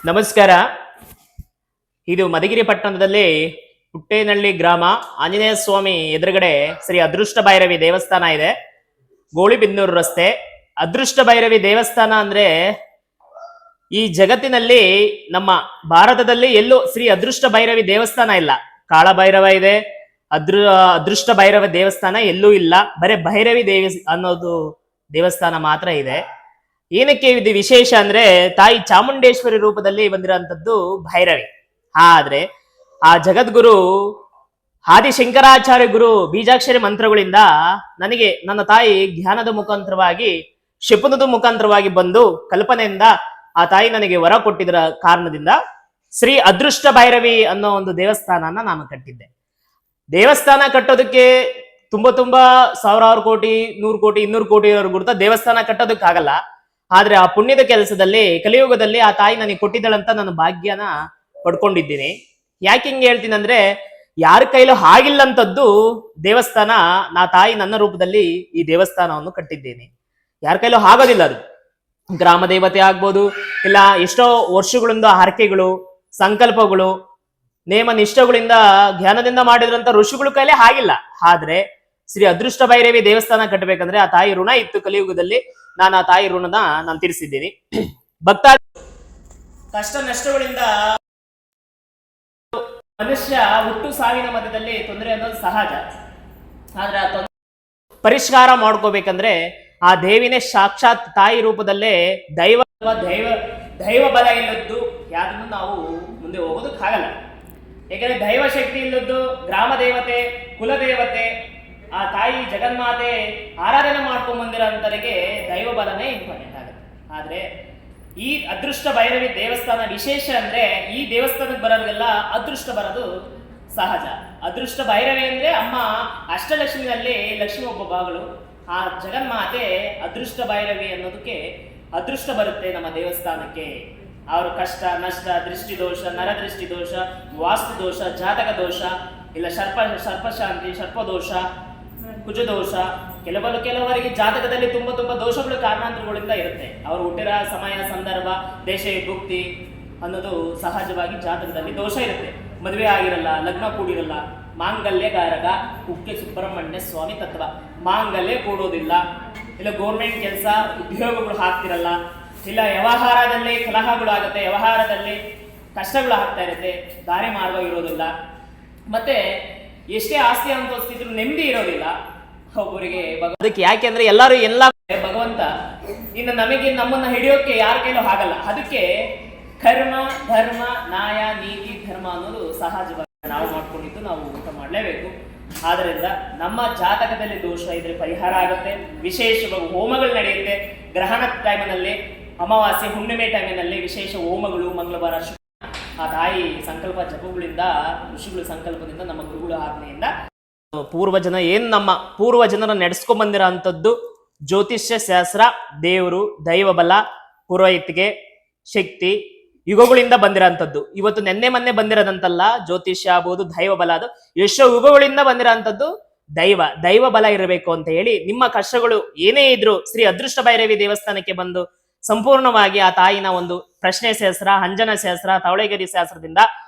ನಮಸ್ಕಾರ. ಇದು ಮಧುಗಿರಿ ಪಟ್ಟಣದಲ್ಲಿ ಪುಟ್ಟೇನಹಳ್ಳಿ ಗ್ರಾಮ ಆಂಜನೇಯ ಸ್ವಾಮಿ ಎದುರುಗಡೆ ಶ್ರೀ ಅದೃಷ್ಟ ಭೈರವಿ ದೇವಸ್ಥಾನ ಇದೆ. ಗೋಳಿಬಿದನೂರು ರಸ್ತೆ. ಅದೃಷ್ಟ ಭೈರವಿ ದೇವಸ್ಥಾನ ಅಂದ್ರೆ ಈ ಜಗತ್ತಿನಲ್ಲಿ ನಮ್ಮ ಭಾರತದಲ್ಲಿ ಎಲ್ಲೂ ಶ್ರೀ ಅದೃಷ್ಟ ಭೈರವಿ ದೇವಸ್ಥಾನ ಇಲ್ಲ. ಕಾಳ ಭೈರವ ಇದೆ, ಅದೃಷ್ಟ ಭೈರವ ದೇವಸ್ಥಾನ ಎಲ್ಲೂ ಇಲ್ಲ. ಬರೇ ಭೈರವಿ ದೇವಿ ಅನ್ನೋದು ದೇವಸ್ಥಾನ ಮಾತ್ರ ಇದೆ. ಏನಕ್ಕೆ ಇದು ವಿಶೇಷ ಅಂದ್ರೆ ತಾಯಿ ಚಾಮುಂಡೇಶ್ವರಿ ರೂಪದಲ್ಲಿ ಬಂದಿರೋಂಥದ್ದು ಭೈರವಿ. ಆದ್ರೆ ಆ ಜಗದ್ಗುರು ಆದಿಶಂಕರಾಚಾರ್ಯ ಗುರು ಬೀಜಾಕ್ಷರಿ ಮಂತ್ರಗಳಿಂದ ನನಗೆ ನನ್ನ ತಾಯಿ ಜ್ಞಾನದ ಮುಖಾಂತರವಾಗಿ ಶಪಥದ ಮುಖಾಂತರವಾಗಿ ಬಂದು ಕಲ್ಪನೆಯಿಂದ ಆ ತಾಯಿ ನನಗೆ ವರ ಕೊಟ್ಟಿದ್ದರ ಕಾರಣದಿಂದ ಶ್ರೀ ಅದೃಷ್ಟ ಭೈರವಿ ಅನ್ನೋ ಒಂದು ದೇವಸ್ಥಾನನ ನಾನು ಕಟ್ಟಿದ್ದೆ. ದೇವಸ್ಥಾನ ಕಟ್ಟೋದಕ್ಕೆ ತುಂಬಾ ಸಾವಿರಾರು ಕೋಟಿ, 100 ಕೋಟಿ, 200 ಕೋಟಿ ದೇವಸ್ಥಾನ ಕಟ್ಟೋದಕ್ಕಾಗಲ್ಲ. ಆದ್ರೆ ಆ ಪುಣ್ಯದ ಕೆಲಸದಲ್ಲಿ ಕಲಿಯುಗದಲ್ಲಿ ಆ ತಾಯಿ ನನಗೆ ಕೊಟ್ಟಿದ್ದಳಂತ ನಾನು ಭಾಗ್ಯನ ಪಡ್ಕೊಂಡಿದ್ದೀನಿ. ಯಾಕೆ ಹಿಂಗೆ ಹೇಳ್ತೀನಿ ಅಂದ್ರೆ, ಯಾರ ಕೈಲೂ ಆಗಿಲ್ಲಂಥದ್ದು ದೇವಸ್ಥಾನ ನಾ ತಾಯಿ ನನ್ನ ರೂಪದಲ್ಲಿ ಈ ದೇವಸ್ಥಾನವನ್ನು ಕಟ್ಟಿದ್ದೇನೆ. ಯಾರ ಕೈಲೂ ಆಗೋದಿಲ್ಲ. ಅದು ಗ್ರಾಮ ದೇವತೆ ಆಗ್ಬೋದು, ಇಲ್ಲ ಎಷ್ಟೋ ವರ್ಷಗಳಿಂದ ಹರಕೆಗಳು, ಸಂಕಲ್ಪಗಳು, ನೇಮ ನಿಷ್ಠಗಳಿಂದ ಜ್ಞಾನದಿಂದ ಮಾಡಿದ್ರಂತ ಋಷಿಗಳ ಕೈಲೇ ಆಗಿಲ್ಲ. ಆದ್ರೆ ಶ್ರೀ ಅದೃಷ್ಟ ಭೈರವಿ ದೇವಸ್ಥಾನ ಕಟ್ಟಬೇಕಂದ್ರೆ ಆ ತಾಯಿ ಋಣ ಇತ್ತು ಕಲಿಯುಗದಲ್ಲಿ. ನಾನು ಆ ತಾಯಿ ಋಣನ ನಾನು ತೀರಿಸಿದ್ದೀನಿ. ಭಕ್ತ ಕಷ್ಟ ನಷ್ಟಗಳಿಂದ ಮನುಷ್ಯ ಹುಟ್ಟು ಸಾವಿನ ಮಧ್ಯದಲ್ಲಿ ತೊಂದರೆ ಅನ್ನೋದು ಸಹಜ. ಆದ್ರೆ ಆ ಪರಿಷ್ಕಾರ ಮಾಡ್ಕೋಬೇಕಂದ್ರೆ ಆ ದೇವಿನೇ ಸಾಕ್ಷಾತ್ ತಾಯಿ ರೂಪದಲ್ಲೇ ದೈವ ಬಲ ಇಲ್ಲದ್ದು ಯಾರನ್ನು ನಾವು ಮುಂದೆ ಹೋಗೋದಕ್ಕಾಗಲ್ಲ. ಯಾಕಂದ್ರೆ ದೈವ ಶಕ್ತಿ ಇಲ್ಲದ್ದು ಗ್ರಾಮ ದೇವತೆ, ಕುಲದೇವತೆ, ಆ ತಾಯಿ ಜಗನ್ಮಾತೆ ಆರಾಧನೆ ಮಾಡ್ಕೊಂಡ್ ಬಂದಿರೋಂಥವರಿಗೆ ದೈವ ಬಲನೇ ಇಂಪಾರ್ಟೆಂಟ್ ಆಗುತ್ತೆ. ಆದ್ರೆ ಈ ಅದೃಷ್ಟ ಭೈರವಿ ದೇವಸ್ಥಾನ ವಿಶೇಷ ಅಂದ್ರೆ ಈ ದೇವಸ್ಥಾನಕ್ಕೆ ಬರೋರಿಗೆಲ್ಲ ಅದೃಷ್ಟ ಬರೋದು ಸಹಜ. ಅದೃಷ್ಟ ಭೈರವಿ ಅಂದ್ರೆ ಅಮ್ಮ ಅಷ್ಟಲಕ್ಷ್ಮಿನಲ್ಲಿ ಲಕ್ಷ್ಮಿ ಒಬ್ಬ ಭಾಗಗಳು. ಆ ಜಗನ್ಮಾತೆ ಅದೃಷ್ಟ ಭೈರವಿ ಅನ್ನೋದಕ್ಕೆ ಅದೃಷ್ಟ ಬರುತ್ತೆ ನಮ್ಮ ದೇವಸ್ಥಾನಕ್ಕೆ. ಅವ್ರ ಕಷ್ಟ ನಷ್ಟ, ದೃಷ್ಟಿ ದೋಷ, ನರದೃಷ್ಟಿ ದೋಷ, ವಾಸ್ತು ದೋಷ, ಜಾತಕ ದೋಷ, ಇಲ್ಲ ಸರ್ಪಶಾಂತಿ, ಸರ್ಪದೋಷ, ಕುಜದೋಷ, ಕೆಲವರಿಗೆ ಜಾತಕದಲ್ಲಿ ತುಂಬಾ ದೋಷಗಳು ಕಾರಣಾಂತರಗಳಿಂದ ಇರುತ್ತೆ. ಅವರು ಹುಟ್ಟಿರ ಸಮಯ, ಸಂದರ್ಭ, ದೇಶ ಭುಕ್ತಿ ಅನ್ನೋದು ಸಹಜವಾಗಿ ಜಾತಕದಲ್ಲಿ ದೋಷ ಇರುತ್ತೆ. ಮದುವೆ ಆಗಿರಲ್ಲ, ಲಗ್ನ ಕೂಡಿರಲ್ಲ, ಮಾಂಗಲ್ಯಗಾರಕ ಕುಕ್ಕೆ ಸುಬ್ರಹ್ಮಣ್ಯ ಸ್ವಾಮಿ ತತ್ವ, ಮಾಂಗಲ್ಯ ಕೂಡೋದಿಲ್ಲ, ಇಲ್ಲ ಗೌರ್ಮೆಂಟ್ ಕೆಲಸ ಉದ್ಯೋಗಗಳು ಹಾಕ್ತಿರಲ್ಲ, ಇಲ್ಲ ವ್ಯವಹಾರದಲ್ಲಿ ಕಲಹಗಳು ಆಗುತ್ತೆ, ವ್ಯವಹಾರದಲ್ಲಿ ಕಷ್ಟಗಳು ಆಗ್ತಾ ಇರುತ್ತೆ, ದಾರಿ ಮಾರ್ಗ ಇರೋದಿಲ್ಲ, ಮತ್ತೆ ಎಷ್ಟೇ ಆಸ್ತಿ ಅನುಭವಿಸ್ತಿದ್ರು ನೆಮ್ಮದಿ ಇರೋದಿಲ್ಲ ಒಬ್ಬರಿಗೆ. ಅದಕ್ಕೆ ಯಾಕೆಂದ್ರೆ ಎಲ್ಲರೂ ಎಲ್ಲ ಭಗವಂತ ಇನ್ನು ನಮಗೆ ನಮ್ಮನ್ನ ಹಿಡಿಯೋಕೆ ಯಾರ ಕೈಲೂ ಆಗಲ್ಲ. ಅದಕ್ಕೆ ಕರ್ಮ, ಧರ್ಮ, ನ್ಯಾಯ, ನೀತಿ, ಧರ್ಮ ಅನ್ನೋದು ಸಹಜವಾಗಿ ನಾವು ಮಾಡ್ಕೊಂಡಿದ್ದು ನಾವು ಊಟ ಮಾಡಲೇಬೇಕು. ಆದ್ರಿಂದ ನಮ್ಮ ಜಾತಕದಲ್ಲಿ ದೋಷ ಇದ್ರೆ ಪರಿಹಾರ ಆಗುತ್ತೆ. ವಿಶೇಷವಾಗಿ ಹೋಮಗಳು ನಡೆಯುತ್ತೆ. ಗ್ರಹಣ ಟೈಮಿನಲ್ಲಿ, ಅಮಾವಾಸ್ಯೆ, ಹುಣ್ಣಿಮೆ ಟೈಮಿನಲ್ಲಿ ವಿಶೇಷ ಹೋಮಗಳು, ಮಂಗಳವಾರ ಆ ತಾಯಿ ಸಂಕಲ್ಪ ಜಪಗಳಿಂದ, ಋಷಿಗಳ ಸಂಕಲ್ಪದಿಂದ, ನಮ್ಮ ಗುರುಗಳ ಆಜ್ಞೆಯಿಂದ ನಮ್ಮ ಪೂರ್ವಜನರ ನಡೆಸ್ಕೊಂಡ್ ಬಂದಿರೋ ಅಂಥದ್ದು ಜ್ಯೋತಿಷ್ಯ ಶಾಸ್ತ್ರ, ದೇವರು, ದೈವ ಬಲ, ಪುರೋಹಿತಿಗೆ ಶಕ್ತಿ ಯುಗಗಳಿಂದ ಬಂದಿರೋಂಥದ್ದು. ಇವತ್ತು ನೆನ್ನೆ ಮೊನ್ನೆ ಬಂದಿರೋದಂತಲ್ಲ. ಜ್ಯೋತಿಷ್ಯ ಆಗ್ಬೋದು, ದೈವ ಬಲ, ಅದು ಎಷ್ಟೋ ಯುಗಗಳಿಂದ ಬಂದಿರೋಂಥದ್ದು ದೈವ ಬಲ ಇರಬೇಕು ಅಂತ ಹೇಳಿ ನಿಮ್ಮ ಕಷ್ಟಗಳು ಏನೇ ಇದ್ರು ಶ್ರೀ ಅದೃಷ್ಟ ಭೈರವಿ ದೇವಸ್ಥಾನಕ್ಕೆ ಬಂದು ಸಂಪೂರ್ಣವಾಗಿ ಆ ತಾಯಿನ ಒಂದು ಪ್ರಶ್ನೆ ಶಾಸ್ತ್ರ, ಅಂಜನ ಶಾಸ್ತ್ರ, ತವಳೆಗರಿ ಶಾಸ್ತ್ರದಿಂದ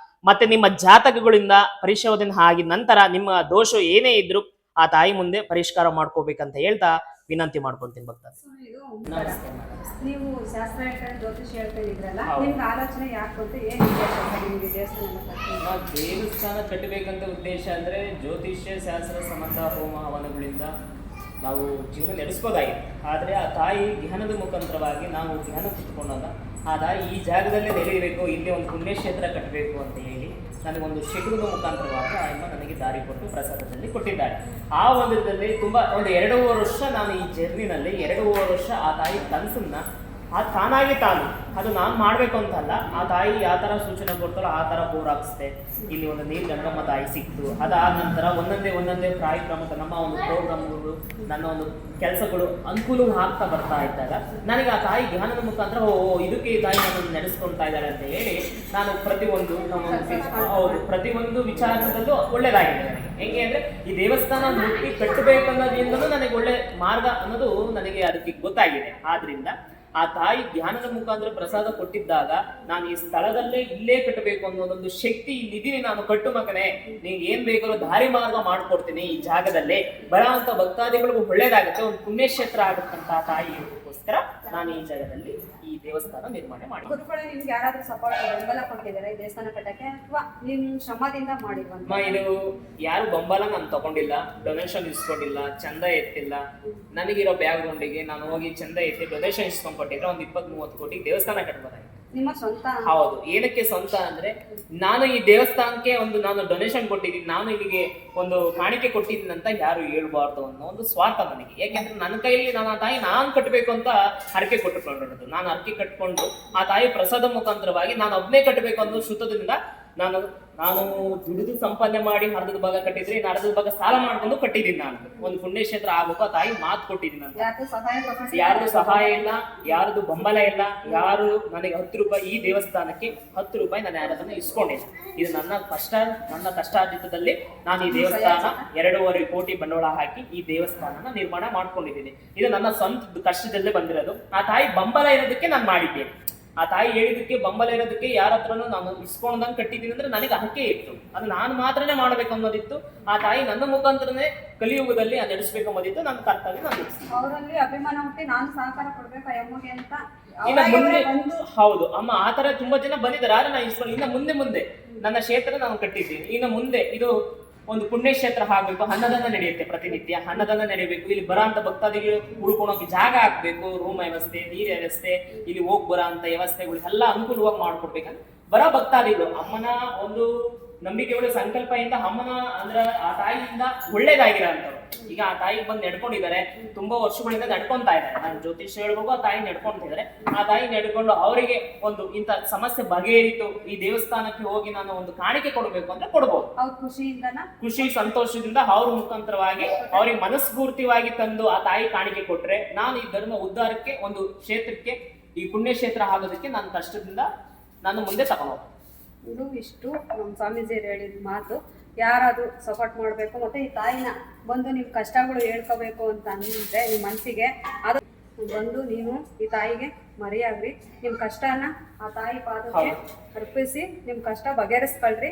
ಮತ್ತೆ ನಿಮ್ಮ ಜಾತಕಗಳಿಂದ ಪರಿಶೋಧನೆ ಆಗಿದ ನಂತರ ನಿಮ್ಮ ದೋಷ ಏನೇ ಇದ್ರು ಆ ತಾಯಿ ಮುಂದೆ ಪರಿಷ್ಕಾರ ಮಾಡ್ಕೋಬೇಕಂತ ಹೇಳ್ತಾ ವಿನಂತಿ ಮಾಡ್ಕೊಂತೀನಿ ಭಕ್ತ. ನೀವು ಶಾಸ್ತ್ರ ಜ್ಯೋತಿಷ್ ಹೇಳ್ತಿದ್ರಲ್ಲ, ನಿಮ್ಗೆ ಆಲೋಚನೆ ಯಾಕೆ ಅಂತ ಏನು ದೇವಸ್ಥಾನ ಕಟ್ಟಬೇಕಂತ ಉದ್ದೇಶ ಅಂದ್ರೆ ಜ್ಯೋತಿಷ್ಯ ಶಾಸ್ತ್ರ ಸಂಬಂಧ ಹೋಮ ಹವನಗಳಿಂದ ನಾವು ಜೀವನ ನಡೆಸ್ಬೋದಾಗಿದೆ. ಆದರೆ ಆ ತಾಯಿ ಜ್ಞಾನದ ಮುಖಾಂತರವಾಗಿ ನಾವು ಜ್ಞಾನ ತಿಳ್ಕೊಂಡಾಗ ಆ ತಾಯಿ ಈ ಜಾಗದಲ್ಲೇ ನೆಲೆಯಬೇಕು, ಇಲ್ಲಿ ಒಂದು ಪುಣ್ಯಕ್ಷೇತ್ರ ಕಟ್ಟಬೇಕು ಅಂತ ಹೇಳಿ ನನಗೊಂದು ಶಕುನದ ಮುಖಾಂತರವಾಗಿ ಅಮ್ಮ ನನಗೆ ದಾರಿ ಕೊಟ್ಟು ಪ್ರಸಾದದಲ್ಲಿ ಕೊಟ್ಟಿದ್ದಾರೆ. ಆ ಒಂದರಲ್ಲಿ ಒಂದು 2.5 ವರ್ಷ ನಾನು ಈ ಜರ್ನಿನಲ್ಲಿ 2.5 ವರ್ಷ ಆ ತಾಯಿ ಕನಸನ್ನ ತಾನಾಗಿ ತಾನು ಅದು ನಾನು ಮಾಡಬೇಕು ಅಂತಲ್ಲ, ಆ ತಾಯಿ ಯಾವ ಥರ ಸೂಚನೆ ಕೊಡ್ತಾರೋ ಆ ಥರ ಬೋರ್ ಹಾಕಿಸ್ತೆ. ಇಲ್ಲಿ ಒಂದು ನೀರು ಗಂಗಮ್ಮ ತಾಯಿ ಸಿಕ್ತು. ಅದಾದ ನಂತರ ಒಂದೊಂದೇ ಕಾರ್ಯಕ್ರಮಕ್ಕೆ ನಮ್ಮ ಒಂದು ಪ್ರೋಗ್ರಾಮ್ಗಳು, ನನ್ನ ಒಂದು ಕೆಲಸಗಳು ಅನುಕೂಲ ಆಗ್ತಾ ಬರ್ತಾ ಇದ್ದಾಗ ನನಗೆ ಆ ತಾಯಿ ಜ್ಞಾನದ ಮುಖಾಂತರ ಇದಕ್ಕೆ ಈ ತಾಯಿ ನನ್ನನ್ನು ನಡೆಸ್ಕೊಳ್ತಾ ಇದ್ದಾಳೆ ಅಂತ ಹೇಳಿ ನಾನು ಪ್ರತಿಯೊಂದು ವಿಚಾರದಲ್ಲೂ ಒಳ್ಳೇದಾಗಿದೆ ನನಗೆ. ಹೆಂಗೆ ಅಂದ್ರೆ ಈ ದೇವಸ್ಥಾನ ಮುಟ್ಟಿ ಕಟ್ಟಬೇಕನ್ನೋದ್ರಿಂದಲೂ ನನಗೆ ಒಳ್ಳೆ ಮಾರ್ಗ ಅನ್ನೋದು ನನಗೆ ಅದಕ್ಕೆ ಗೊತ್ತಾಗಿದೆ. ಆದ್ರಿಂದ ಆ ತಾಯಿ ಧ್ಯಾನದ ಮುಖಾಂತರ ಪ್ರಸಾದ ಕೊಟ್ಟಿದ್ದಾಗ ನಾನು ಈ ಸ್ಥಳದಲ್ಲೇ ಇಲ್ಲೇ ಕಟ್ಟಬೇಕು ಅನ್ನೋದೊಂದು ಶಕ್ತಿ ಇಲ್ಲಿದ್ದೀನಿ, ನಾನು ಕಟ್ಟು ಮಗನೇ, ನೀನ್ ಏನ್ ಬೇಕಾದ್ರೂ ದಾರಿ ಮಾರ್ಗ ಮಾಡ್ಕೊಡ್ತೀನಿ ಈ ಜಾಗದಲ್ಲಿ, ಬರೋಂತ ಭಕ್ತಾದಿಗಳಿಗೂ ಒಳ್ಳೇದಾಗುತ್ತೆ, ಒಂದು ಪುಣ್ಯಕ್ಷೇತ್ರ ಆಗುತ್ತಂತ ತಾಯಿ ಇರೋದಕ್ಕೋಸ್ಕರ ನಾನು ಈ ಜಾಗದಲ್ಲಿ ಈ ದೇವಸ್ಥಾನ ನಿರ್ಮಾಣ ಮಾಡಿ. ಗುರುಗಳು ನಿಮ್ಗೆ ಯಾರಾದ್ರೂ ಸಪೋರ್ಟ್ ಬೆಂಬಲ ಕೊಟ್ಟಿದ್ದಾರೆ ಈ ದೇವಸ್ಥಾನ ಕಟ್ಟಕ್ಕೆ, ಅಥವಾ ನಿಮ್ ಶ್ರಮದಿಂದ ಮಾಡಿರುವಂತ? ಇದು ಯಾರು ಬೆಂಬಲ ನಾನು ತಗೊಂಡಿಲ್ಲ, ಡೊನೇಷನ್ ಇಸ್ಕೊಂಡಿಲ್ಲ, ಚಂದ ಎತ್ತಿಲ್ಲ. ನನಗಿರೋ ಬ್ಯಾಕ್ ಗ್ರೌಂಡಿಗೆ ನಾನು ಹೋಗಿ ಚಂದ ಎತ್ತಿ ಡೊನೇಷನ್ ಇಸ್ಕೊಂಡ್ ಕೊಟ್ಟಿದ್ರೆ ಒಂದು 20-30 ಕೋಟಿ ದೇವಸ್ಥಾನ ಕಟ್ಬೋದಾಗಿತ್ತು. ನಿಮ್ಮ ಸ್ವಂತ? ಹೌದು. ಏನಕ್ಕೆ ಸ್ವಂತ ಅಂದ್ರೆ, ನಾನು ಈ ದೇವಸ್ಥಾನಕ್ಕೆ ನಾನು ಡೊನೇಷನ್ ಕೊಟ್ಟಿದ್ದೀನಿ, ನಾನು ಇಲ್ಲಿಗೆ ಒಂದು ಕಾಣಿಕೆ ಕೊಟ್ಟಿದ್ದೀನಿ ಅಂತ ಯಾರು ಹೇಳ್ಬಾರ್ದು ಅನ್ನೋ ಒಂದು ಸ್ವಾರ್ಥ ನನಗೆ. ಯಾಕೆಂದ್ರೆ ನನ್ನ ಕೈಯಲ್ಲಿ ನಾನು ಆ ತಾಯಿ ನಾನು ಕಟ್ಟಬೇಕು ಅಂತ ಹರಕೆ ಕೊಟ್ಟುಕೊಂಡಿರೋದು. ನಾನು ಹರಕೆ ಕಟ್ಕೊಂಡು ಆ ತಾಯಿ ಪ್ರಸಾದ ಮುಖಾಂತರವಾಗಿ ನಾನು ಒಬ್ಬನೇ ಕಟ್ಟಬೇಕು ಅನ್ನೋ ಶುದ್ಧದಿಂದ ನಾನು ದುಡಿದು ಸಂಪಾದನೆ ಮಾಡಿ ಅರ್ಧದ ಭಾಗ ಕಟ್ಟಿದ್ರೆ ಇನ್ನು ಅರ್ಧದ ಭಾಗ ಸಾಲ ಮಾಡ್ಕೊಂಡು ಕಟ್ಟಿದ್ದೀನಿ. ನಾನು ಒಂದು ಪುಣ್ಯಕ್ಷೇತ್ರ ಆಗ್ಬೇಕು, ಆ ತಾಯಿ ಮಾತು ಕೊಟ್ಟಿದ್ದೀನಿ ಅಂತ. ಯಾರ್ದು ಸಹಾಯ ಇಲ್ಲ, ಯಾರ್ದು ಬೆಂಬಲ ಇಲ್ಲ, ಯಾರು ನನಗೆ 10 ರೂಪಾಯಿ ಈ ದೇವಸ್ಥಾನಕ್ಕೆ 10 ರೂಪಾಯಿ ನಾನು ಯಾರದನ್ನ ಇಸ್ಕೊಂಡಿಲ್ಲ. ಇದು ನನ್ನ ಕಷ್ಟಾರ್ಜಿತದಲ್ಲಿ ನಾನು ಈ ದೇವಸ್ಥಾನ 2.5 ಕೋಟಿ ಬಂಡವಾಳ ಹಾಕಿ ಈ ದೇವಸ್ಥಾನನ ನಿರ್ಮಾಣ ಮಾಡ್ಕೊಂಡಿದ್ದೀನಿ. ಇದು ನನ್ನ ಸ್ವಂತ ಕಷ್ಟದಲ್ಲೇ ಬಂದಿರೋದು. ಆ ತಾಯಿ ಬೆಂಬಲ ಇರೋದಕ್ಕೆ ನಾನು ಮಾಡಿದ್ದೇನೆ. ಆ ತಾಯಿ ಹೇಳಿದಕ್ಕೆ ಬೆಂಬಲ ಇರೋದಕ್ಕೆ ಯಾರ ಹತ್ರನೂ ನಾನು ಇಸ್ಕೊಂಡಂಗೆ ಕಟ್ಟಿದ್ದೀನಿ ಅಂದ್ರೆ ನನಗೆ ಹರಕೆ ಇತ್ತು, ಅದು ನಾನು ಮಾತ್ರನೇ ಮಾಡ್ಬೇಕು ಅನ್ನೋದಿತ್ತು. ಆ ತಾಯಿ ನನ್ನ ಮುಖಾಂತರನೇ ಕಲಿಯುಗದಲ್ಲಿ ನಡೆಸಬೇಕು ಅನ್ನೋದಿತ್ತು. ನನ್ನ ಕರ್ತವ್ಯ ನಾನು ಅವರಲ್ಲಿ ಅಭಿಮಾನ ಹುಟ್ಟಿ ನಾನು ಸಹಕಾರ ಕೊಡ್ಬೇಕು ಅಮ್ಮಗೆ ಅಂತ. ಇನ್ನು ಮುಂದೆ ಹೌದು ಅಮ್ಮ ಆತರ ತುಂಬಾ ಜನ ಬಂದಿದ್ದಾರೆ, ಆದ್ರೆ ನಾನು ಇಸ್ಕೊಂಡು ಇನ್ನು ಮುಂದೆ ನನ್ನ ಕ್ಷೇತ್ರ ನಾನು ಕಟ್ಟಿದ್ದೀನಿ. ಇನ್ನು ಮುಂದೆ ಇದು ಒಂದು ಪುಣ್ಯಕ್ಷೇತ್ರ ಆಗ್ಬೇಕು, ಅನ್ನದಾನ ನಡೆಯುತ್ತೆ, ಪ್ರತಿನಿತ್ಯ ಅನ್ನದಾನ ನಡೆಯಬೇಕು. ಇಲ್ಲಿ ಬರೋಂತ ಭಕ್ತಾದಿಗಳು ಉಳ್ಕೊಳೋಕೆ ಜಾಗ ಹಾಕ್ಬೇಕು, ರೂಮ್ ವ್ಯವಸ್ಥೆ, ನೀರ್ ವ್ಯವಸ್ಥೆ, ಇಲ್ಲಿ ಹೋಗಿ ಬರೋ ಅಂತ ವ್ಯವಸ್ಥೆಗಳು ಎಲ್ಲ ಅನುಕೂಲವಾಗಿ ಮಾಡ್ಕೊಡ್ಬೇಕಂತ ಬರೋ ಭಕ್ತಾದಿಗಳು ಅಮ್ಮನ ಒಂದು ನಂಬಿಕೆಗಳು ಸಂಕಲ್ಪದಿಂದ ಅಮ್ಮನ ಅಂದ್ರೆ ಆ ತಾಯಿಯಿಂದ ಒಳ್ಳೇದಾಗಿರೋ ಅಂತವ್ರು. ಈಗ ಆ ತಾಯಿಗೆ ಬಂದು ನಡ್ಕೊಂಡಿದ್ದಾರೆ, ತುಂಬಾ ವರ್ಷಗಳಿಂದ ನಡ್ಕೊಂತಾ ಇದ್ದಾರೆ. ನಾನು ಜ್ಯೋತಿಷ್ ಹೇಳ್ಬೇಕು, ಆ ತಾಯಿ ನಡ್ಕೊಂತಿದ್ದಾರೆ. ಆ ತಾಯಿ ನಡ್ಕೊಂಡು ಅವರಿಗೆ ಒಂದು ಇಂಥ ಸಮಸ್ಯೆ ಬಗೆಹರಿತು, ಈ ದೇವಸ್ಥಾನಕ್ಕೆ ಹೋಗಿ ನಾನು ಒಂದು ಕಾಣಿಕೆ ಕೊಡಬೇಕು ಅಂದ್ರೆ ಕೊಡ್ಬೋದು. ಖುಷಿ ಸಂತೋಷದಿಂದ ಅವ್ರ ಮುಖಾಂತರವಾಗಿ ಅವ್ರಿಗೆ ಮನಸ್ಫೂರ್ತಿಯಾಗಿ ತಂದು ಆ ತಾಯಿ ಕಾಣಿಕೆ ಕೊಟ್ರೆ, ನಾನು ಈ ಧರ್ಮ ಉದ್ಧಾರಕ್ಕೆ ಒಂದು ಕ್ಷೇತ್ರಕ್ಕೆ ಈ ಪುಣ್ಯಕ್ಷೇತ್ರ ಆಗೋದಕ್ಕೆ ನನ್ನ ಕಷ್ಟದಿಂದ ನಾನು ಮುಂದೆ ತಗೊಂಡೋಗ್ತೀನಿ. ಇದು ಇಷ್ಟು ನಮ್ಮ ಸ್ವಾಮೀಜಿಯರು ಹೇಳಿದ ಮಾತು. ಯಾರಾದ್ರೂ ಸಪೋರ್ಟ್ ಮಾಡಬೇಕು ಮತ್ತೆ ಈ ತಾಯಿನ ಬಂದು ನಿಮ್ಮ ಕಷ್ಟಗಳು ಹೇಳ್ಕೋಬೇಕು ಅಂತ ಅಂದ್ರೆ ನಿಮ್ಮ ಮನಸ್ಸಿಗೆ ಅದು ಬಂದು ನೀವು ಈ ತಾಯಿಗೆ ಮರಿಯಾಗ್ರಿ, ನಿಮ್ಮ ಕಷ್ಟನ ಆ ತಾಯಿ ಪಾದಕ್ಕೆ ಅರ್ಪಿಸಿ ನಿಮ್ಮ ಕಷ್ಟ ಬಗೆಹರಿಸ್ಕೊಳ್ರಿ.